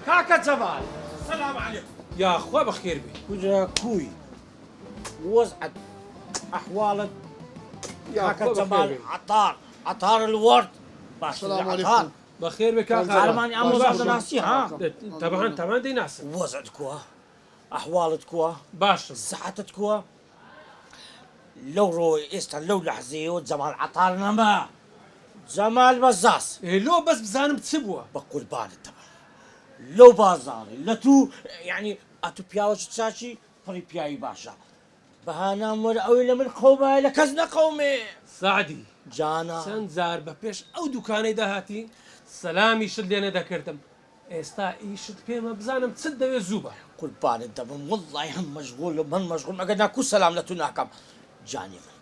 كاكا جمال السلام عليكم. يا اخوة بخير بي. وجا كوي وزعت احوالك يا كاكا اخوة بخير جمال بي. عطار الورد السلام عليكم. بخير بك يا على اخوة. ماني امو بعد ناسي ها طبعا دي ناس وزعتكوا احوالتكوا باش صحتكوا لو روي لو لحظيو جمال عطارنا ما جمال بزاس إيه لو بس بزانم تسبوا بقول بالي طبعا لو بازاري لتو يعني اتو بياوش تشاشي فري بياي باشا بهانا مر اويل من قومه لكزنا قومي سعدي جانا چەند زار بە پێش ئەو دوکانەی داهاتی سەلامی شت لێنە دەکردم ئێستا ئیشت پێمە بزانم چت دەوێت زوو بە قل بالي دبم والله هم مشغول ومن مشغول ما قدنا كل سلام لتناكم جاني من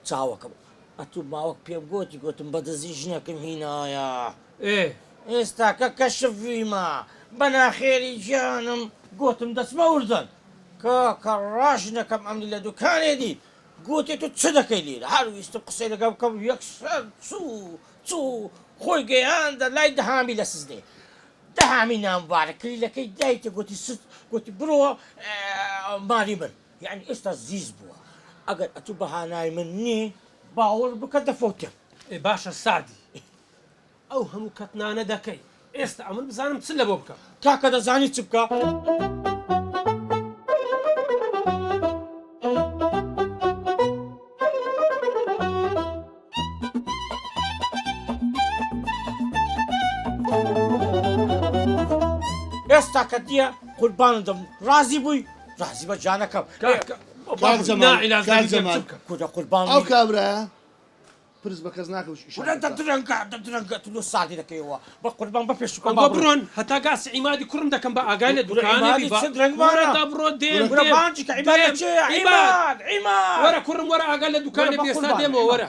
تاوكم اتو ماوك بيم قوتم بدزي جنكم هنا يا ئێ ئێستا كشف فيما بنا خيري جانم قوتم دس موردن كاكا ڕژنەکەم ئەمنی لە دوکانێدی گوتی تو چ دەکەی لێرە هەرویستم قسەی لەگەڵ بکەم یەکسەر چوو خۆی گەیاندە لای دەهامی لە سزنێ دەهامی نامبارە کلیلەکەی دایتە گوتی بڕۆ ماری من یعنی ئێستا زیز بووە ئەگەر ئەتوو بەهانای من نی باوەڕ بکە دەفۆتم ئێ باشە سادی ئەو هەموو کەتنانە دەکەی ئێستا ئەمن بزانم چ لە بۆ بکەم کاکە دەزانی چ بکە ئێستا کە دیە قوربان دەم ڕازی بووی ڕازی بە جانەکەم کاک جەمال کورە قوربان ئەو کابرایە پرس بە کەس ناکەوت دەدرەنگە تلو سادی دەکەیەوە بە قوربان بە پێشکەم بە بڕۆن هەتا گاسی ئیمادی کوڕم دەکەم بە ئاگای لە دوکانێکی بڕۆ دێن بانجیکە عیماد وەرە کوڕم وەرە ئاگای لە دوکانێ ئێستا دێمەوە وەرە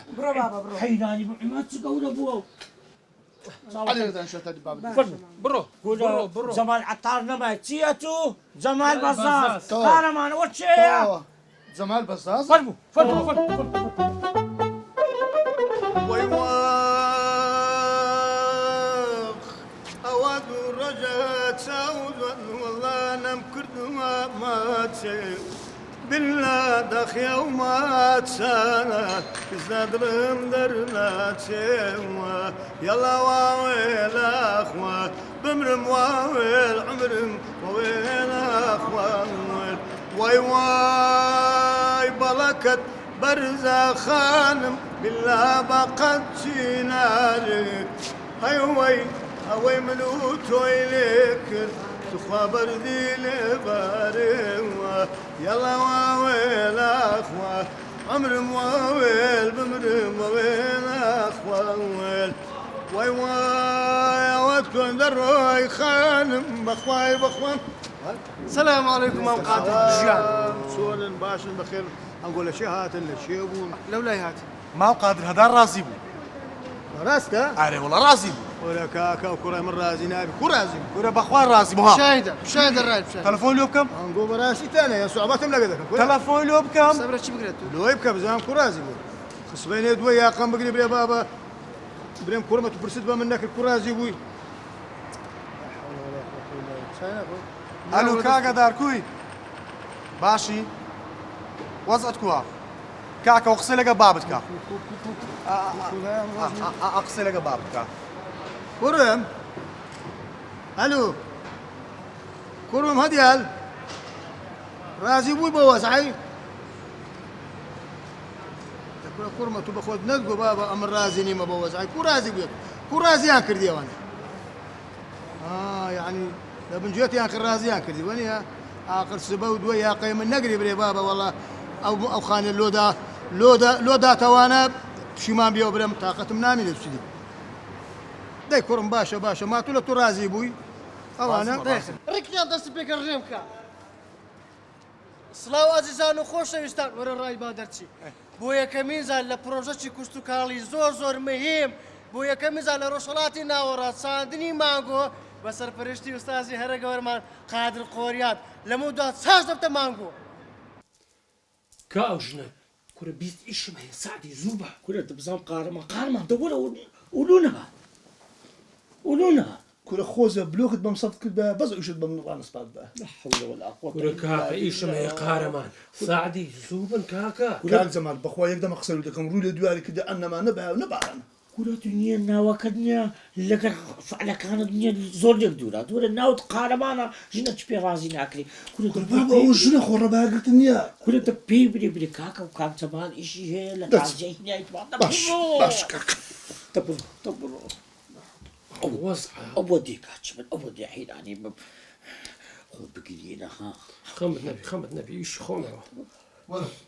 حەیرانی بوو عیماد چ گەورە بووە بڕۆ جەمال عەتار نەمای چییە تو جەمال بەزاز قارەمانەوە چێە جەمال بەزاز فەرموو وای واخ ئەوە دوو ڕۆژە چاودن وەڵا نەم کردومە ماچێ بلا دەخیا و ماچانە زەدرم دەرناچێوە یەڵا واوێلاخوا بمرم واوێل عمرم وەوێلاخوا وای وای بەڵەکەت بەرزە خانم بلا بەقەت چینارێک هەیوەی ئەوەی من و تۆی لێ کرد تخوا بەردی لێبارێوە یەڵا واوێلاخوا عمرم واوێل بمرم وەوێلاخواوێل وای وای ئەوە تۆن دەڕۆی خانم بەخوای بەخوام السلام عليكم ام قادر الجيان چۆنن باشن بەخێر ئەنگۆ لە شێ هاتن لە شێ بوون لولاي هات ما قادر هذا رازي بو ڕاستە عاري والله رازي بو وەرە کاکە و کوڕی من رازی نابی کو رازی ولا بخوان رازي بو ها شاهد الراي تلفون لو بكم ئەنگۆ بەڕاستی تانە یا سوعبەتم لەگە دەکەم تلفون لو بكم صبرا چی بگرێت تو لۆی بکە بزانم کو رازی بوو خسبەینێ دووە یاقەم بگری برێ بابە برێم کوڕمە تو پرسید بە من نەکرد کو رازی بووی الو كاكا داركوي باشي وزعت كوا كاكا وغسلك بابتك اغسلك بابتك کوڕم ئەلو کوڕم هەدیال رازی بووی بە وەزعی کوڕمە تو بەخۆت نەتگۆ بابە ئەمە رازی نیمە بە وەزعی کو رازی بووێت کو رازیان کردی ئەوانە یعنی لە بنجێتیان کرد رازیان کردی وەنیە ئاخر سبە و دووە یاقەی من نەگری برێ بابە وەڵا ئەو خانە لۆداتەوانە پشیمان بێەوە برم تااقەتم نامی لە چی دەی کوڕم باشە ماتوو لە تو رازی بووی ئەوانە ڕێکیان دەست پێکەڕێم بکە سڵاو ئازیزان و خۆشەویستان وەرە ڕای با دەرچی بۆ یەکەمین زار لە پرۆژەی کوشت و کاڵی زۆر مهم بۆ یەکەمین زار لە ڕۆژهەڵاتی ناوەڕات ساندنی مانگۆ بە سەرپەرشتی ئوستازی هەرە گەوەرمان قادر قۆریان لەمە دوات چاش دەبتە مانگۆ کە ئەو ژنە کورە بیست ئیشم هەیە سعدی زوو بە کورە دەبزانم قارەمان دەوەرە ولوونە كورە خۆزە بلوکت بەم سەد کرد بە بەز ئوشت بەم ڕانسپات بە لا حول ولا قوة كورة كاكا إيشم يا قارمان ساعدي زوبا كاكا کاک زەمان بەخوا یەکدەمە قسە دەکەم ڕووی لە دواری کردە ئەنەما نەبا و نەبارانە كرة دنيا ناوكدنيا لك فعلا كان الدنيا زور لك دورا ناوت قارمانا جينا تشبي رازي ناكلي كرة بابا ئەو ژنە خۆڕە باگرتن نییە كرة تبي بري كاكا وكاك زمان إشي هي لك عزيز هنا يتبعنا باش کاک تبرو وزعة أودي كاتش من أودي حين يعني خو بقينا ها خمد نبي إيش خونا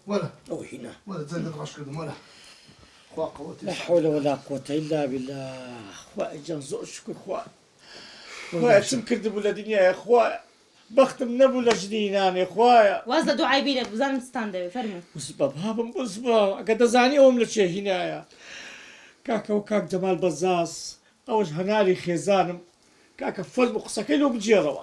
وەرە أو هنا وەرە جەنگت ڕاش کردم وەرە خوا لا قەوەتی حول ولا قوة إلا بالله خويا جان زور شكر خويا شم كردب ولا دنيا يا خويا بختم نبو لجنينان يا خويا وازە دوعای بیرە بزانم ستان دەوێ فەرمو بزبا بابم بزبا قد زاني أم لشي هنايا كاكا وكاك جمال بزاس أوج هنالي خيزانم كاكا فل مقصكين وبجيروا